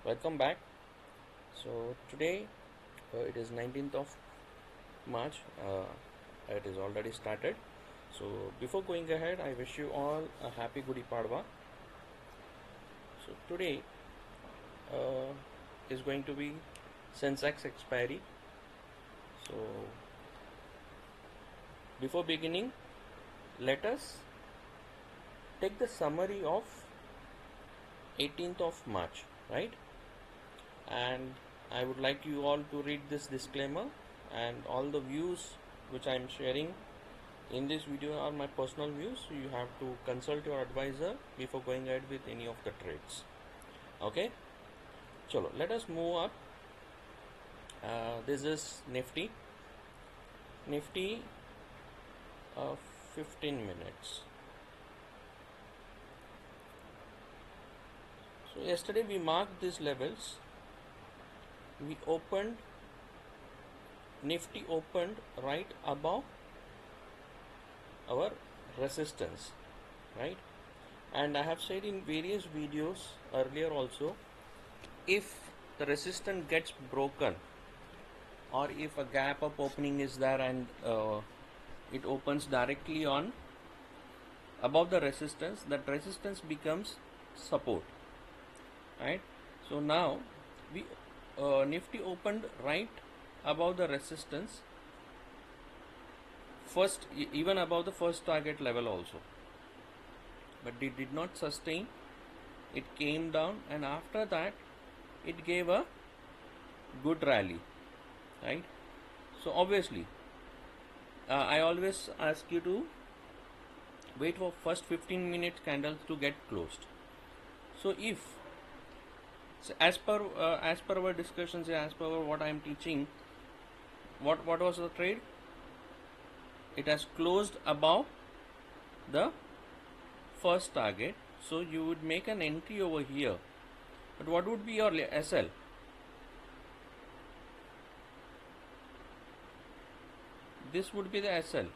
Welcome back. So today it is 19th of March. It is already started. So before going ahead, I wish you all a happy Gudi Padwa. So today is going to be Sensex expiry. So before beginning, let us take the summary of 18th of March, right? And I would like you all to read this disclaimer, and all the views which I am sharing in this video are my personal views, so you have to consult your advisor before going ahead with any of the trades. Okay, chalo, let us move up. This is Nifty 15 minutes. So yesterday we marked these levels. Nifty opened right above our resistance, right? And I have said in various videos earlier also, if the resistance gets broken, or if a gap up opening is there and it opens directly on above the resistance, that resistance becomes support, right? So now we Nifty opened right above the resistance, first even above the first target level also, but it did not sustain. It came down, and after that it gave a good rally, right? So obviously I always ask you to wait for first 15 minutes candles to get closed. So if as per our discussions, as per what I am teaching, what was the trade? It has closed above the first target, so you would make an entry over here. But what would be your SL? This would be the SL.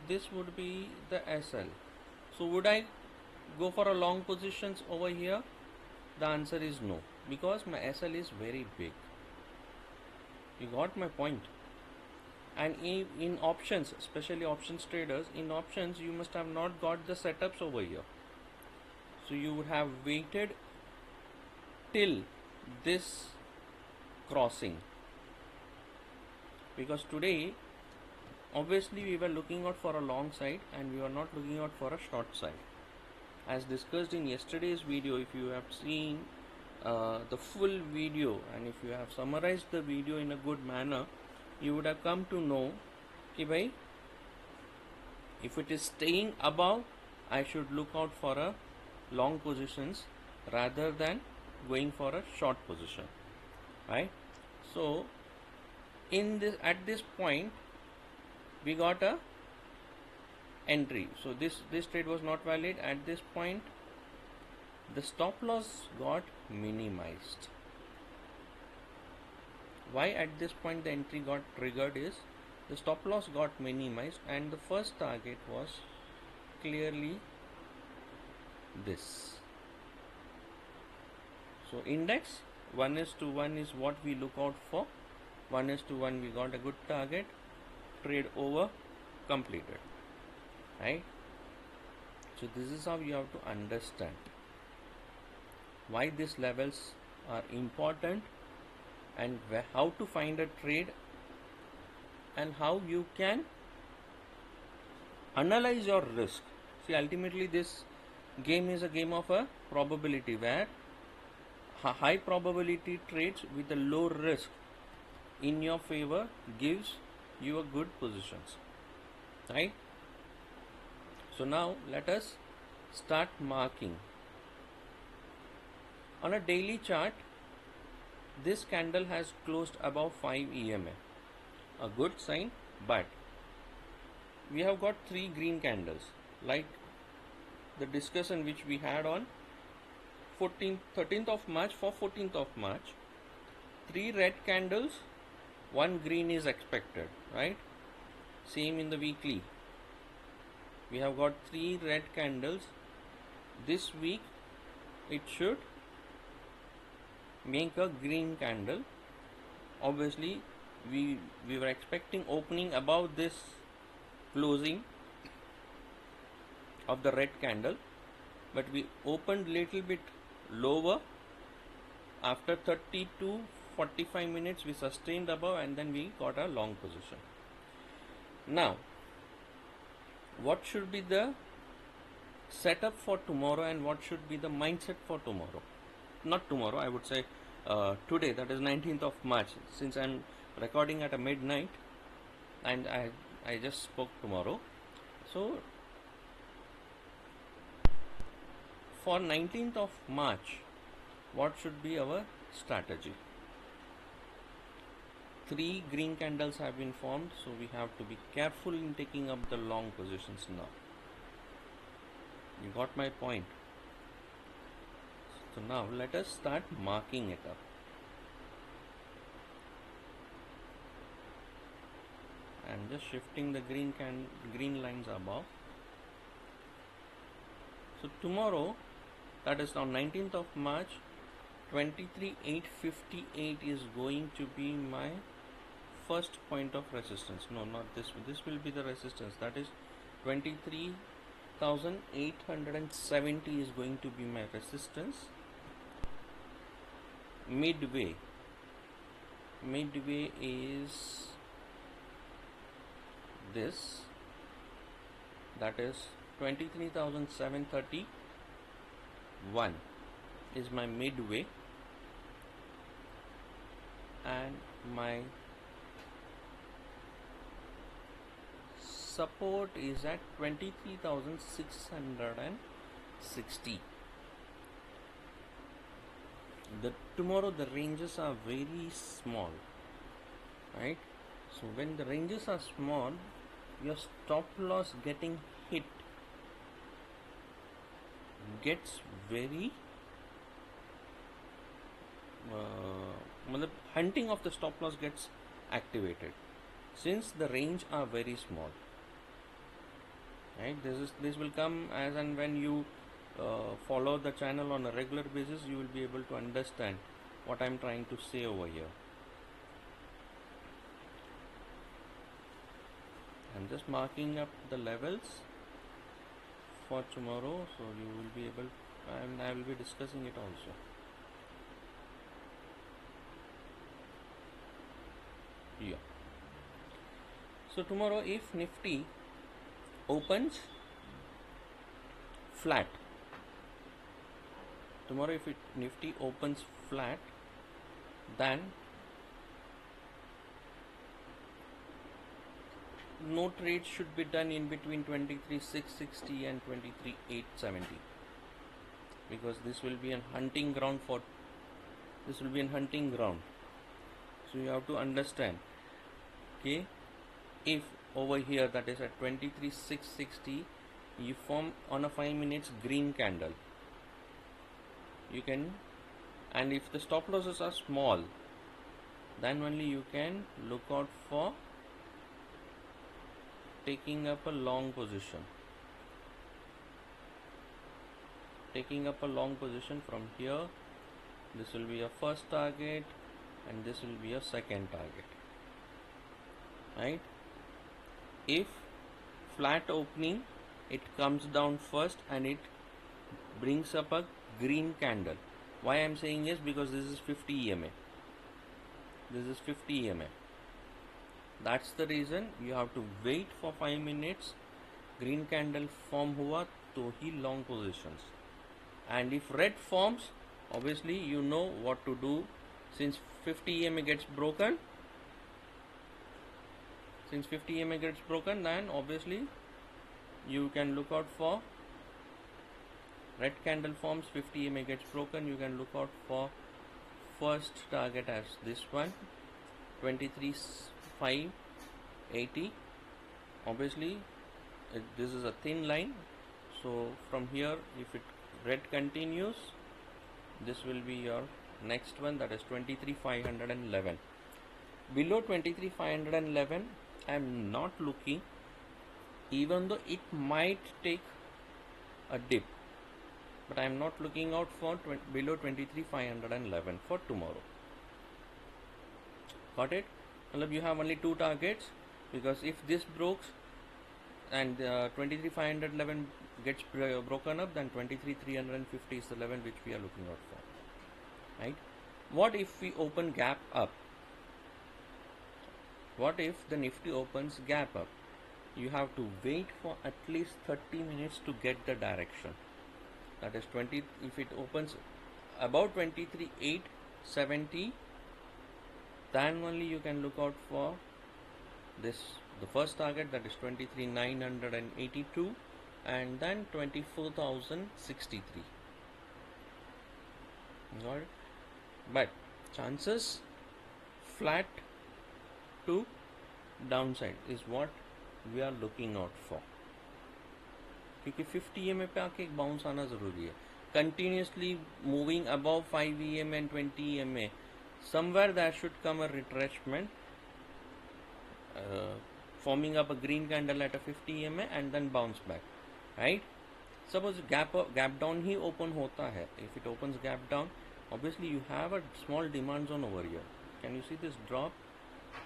This would be the SL. So would I go for a long positions over here? The answer is no, because my SL is very big. You got my point? And in options, especially options traders, in options you must have not got the setups over here. So you would have waited till this crossing, because today obviously we were looking out for a long side and we were not looking out for a short side. As discussed in yesterday's video, if you have seen the full video and if you have summarized the video in a good manner, you would have come to know that if it is staying above, I should look out for a long positions rather than going for a short position, right? So at this point we got a entry. So this trade was not valid. At this point the stop loss got minimized. Why at this point the entry got triggered is the stop loss got minimized and the first target was clearly this. So index 1:1 is what we look out for. 1:1 we got a good target. Trade over, completed, right? So this is how you have to understand why these levels are important, and how to find a trade, and how you can analyze your risk. See, ultimately this game is a game of a probability, where high probability trades with a low risk in your favor gives you a good positions, right? So now let us start marking. On a daily chart, this candle has closed above 5 EMA, a good sign, but we have got 3 green candles, like the discussion which we had on 13th of March. For 14th of March, 3 red candles, 1 green is expected, right? Same in the weekly. We have got 3 red candles. This week it should make a green candle. Obviously we were expecting opening above this closing of the red candle, but we opened little bit lower. After 30 to 45 minutes we sustained above, and then we got a long position. Now what should be the setup for tomorrow, and what should be the mindset for tomorrow? Not tomorrow, I would say today, that is 19th of March, since I'm recording at a midnight and I just spoke tomorrow. So for 19th of March, what should be our strategy? 3 green candles have been formed, so we have to be careful in taking up the long positions now. You got my point? So now let us start marking it up. I'm just shifting the green lines above. So tomorrow, that is on 19th of March, 23,858 is going to be my first point of resistance. No, not this. This will be the resistance. That is 23,870 is going to be my resistance. Midway is this, that is 23,731 is my midway, and my support is at 23,660. Tomorrow the ranges are very small, right? So when the ranges are small, your stop loss getting hit gets very hunting of the stop loss gets activated, since the range are very small, right? This will come as and when you follow the channel on a regular basis. You will be able to understand what I'm trying to say over here. I'm just marking up the levels for tomorrow, so you will be able, and I will be discussing it also. Yeah. So tomorrow, if Nifty opens flat, Nifty opens flat, then no trade should be done in between 23,660 and 23,870, because this will be a hunting ground So you have to understand, okay, if over here, that is at 23,660, you form on a 5 minutes green candle, you can, and if the stop losses are small, then only you can look out for taking up a long position. From here, this will be a first target and this will be a second target, right? If flat opening, it comes down first and it brings up a green candle. Why I am saying is because this is 50 EMA. That's the reason you have to wait for 5 minutes. Green candle form hua to he long positions, and if red forms, obviously you know what to do. Since 50 EMA gets broken, then obviously you can look out for red candle forms. 50 EMA gets broken, you can look out for first target as this one, 23,580. Obviously this is a thin line, so from here, if it red continues, this will be your next one, that is 23,511. Below 23,511 I am not looking. even though it might take a dip, but I am not looking out for below 23,511 for tomorrow. Got it? You have only two targets, because if this breaks and 23,511 gets broken up, then 23,350 is the level which we are looking out for, right? What if we open gap up? What if the Nifty opens gap up? You have to wait for at least 30 minutes to get the direction. That is 20. If it opens about 23,870, then only you can look out for this, the first target, that is 23,982, and then 24,063. Got it? But chances flat to downside is what we are looking out for, क्योंकि 50 EMA पे आके एक bounce आना ज़रूरी है. Continuously moving above 5 EMA and 20 EMA, somewhere there should come a retracement, forming up a green candle at a 50 EMA and then bounce back, right? Suppose gap down he open होता है. If it opens gap down, obviously you have a small demand zone over here. Can you see this drop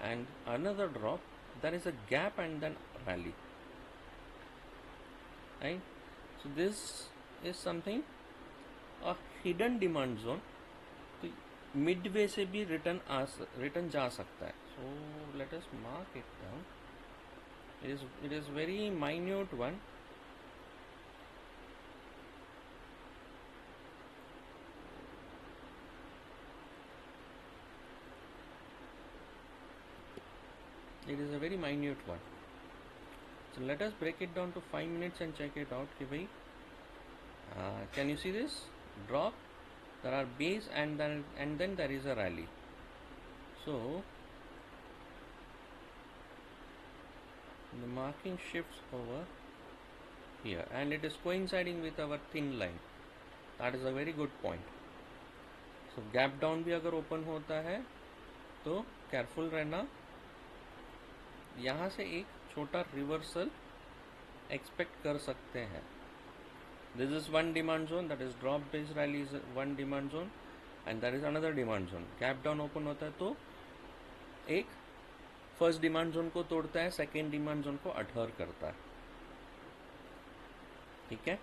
and another drop? There is a gap and then rally, right? So this is something, a hidden demand zone. तो midway से भी return जा सकता है. So let us mark it down. It is very minute one. It is a very minute one. So let us break it down to 5 minutes and check it out. Can you see this drop? There are base and then there is a rally. So the marking shifts over here and it is coinciding with our thin line. That is a very good point. So gap down भी अगर open होता है तो careful रहना. यहाँ से एक छोटा रिवर्सल एक्सपेक्ट कर सकते हैं. This is one demand zone, that is drop based rally is one demand zone and that is another demand zone. Gap down open होता है तो एक फर्स्ट डिमांड जोन को तोड़ता है, सेकेंड डिमांड जोन को अडहर करता है. ठीक है.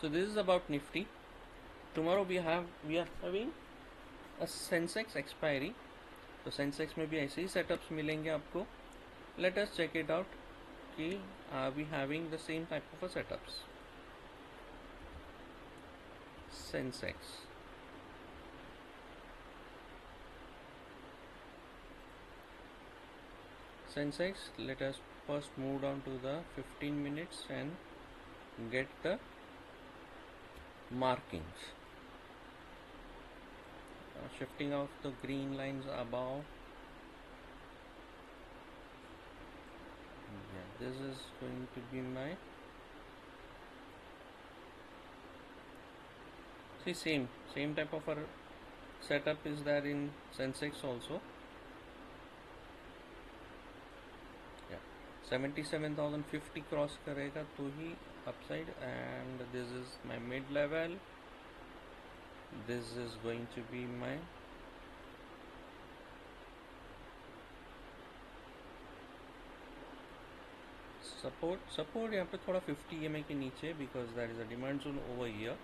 So this is about Nifty. Tomorrow we are having a Sensex expiry. तो सेंसेक्स में भी ऐसे ही सेटअप्स मिलेंगे आपको. Let us check it out. Are we having the same type of a setups? Sensex. Sensex, let us first move down to the 15 minutes and get the markings. Shifting off the green lines above. This is going to be my, see, same type of a setup is there in Sensex also. Yeah, 77,050 cross करेगा तो ही upside, and this is my mid level. This is going to be my support यहाँ पे थोड़ा 50 EMA के नीचे, because there is a demand zone over here.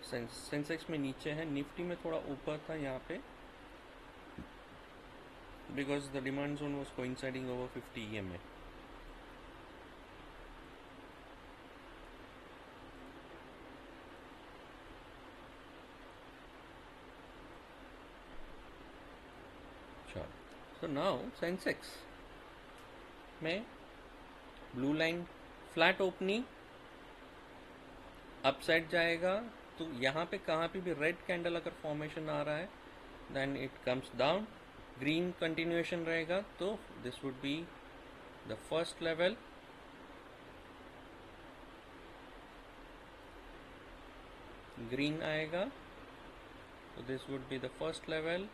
Sensex में नीचे है, निफ्टी में थोड़ा ऊपर था यहाँ पे, because the demand zone was coinciding over 50 EMA. Sure. So now Sensex में blue line flat opening upside जाएगा, तो यहाँ पे कहाँ पे भी रेड कैंडल अगर फॉर्मेशन आ रहा है, then it comes down. Green continuation रहेगा तो this would be the first level. Green आएगा तो this would be the first level.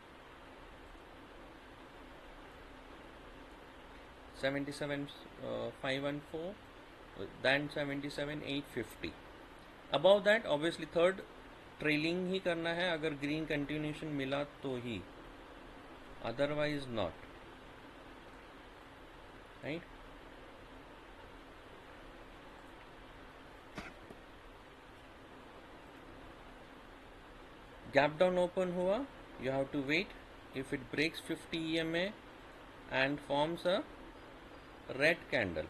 77,514, then 77,850. Above that obviously third trailing ही करना है अगर ग्रीन कंटिन्यूशन मिला तो ही, otherwise not, right. Gap down open हुआ, you have to wait. If it breaks 50 EMA and forms a red candle,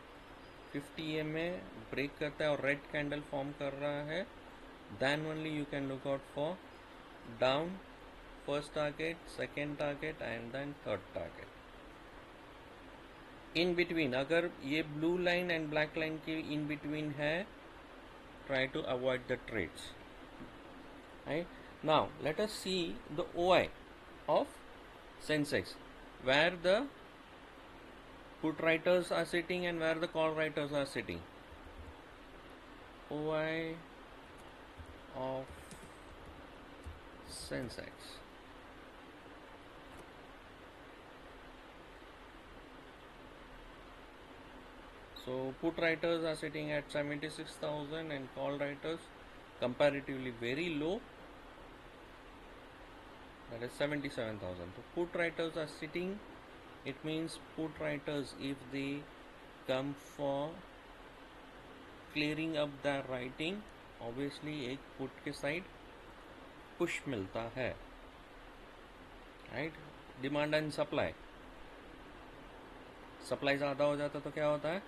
50 EMA break करता है और रेड कैंडल फॉर्म कर रहा है, then only you can look out for down, first target, second target and then third target. In between अगर ये blue line and black line के in between है, try to avoid the trades, right. Now let us see the OI of Sensex, where the put writers are sitting and where the call writers are sitting. OI of Sensex. So put writers are sitting at 76,000 and call writers comparatively very low, that is 77,000. So put writers are sitting, it means put writers, if they come for clearing up their writing, obviously एक put के side push मिलता है, right. Demand and supply, supply ज़्यादा हो जाता तो क्या होता है,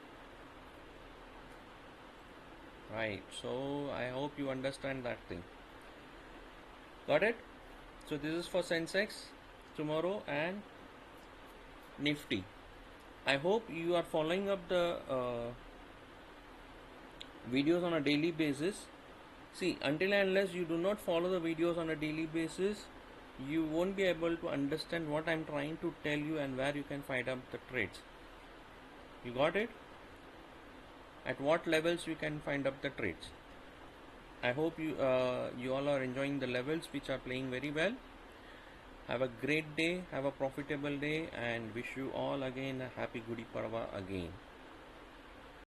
right. So I hope you understand that thing. Got it. So this is for Sensex tomorrow and Nifty. I hope you are following up the videos on a daily basis. See, until and unless you do not follow the videos on a daily basis, you won't be able to understand what I'm trying to tell you and where you can find out the trades. You got it? At what levels you can find up the trades. I hope you all are enjoying the levels which are playing very well. Have a great day, have a profitable day, and wish you all again a happy Gudi Parva again.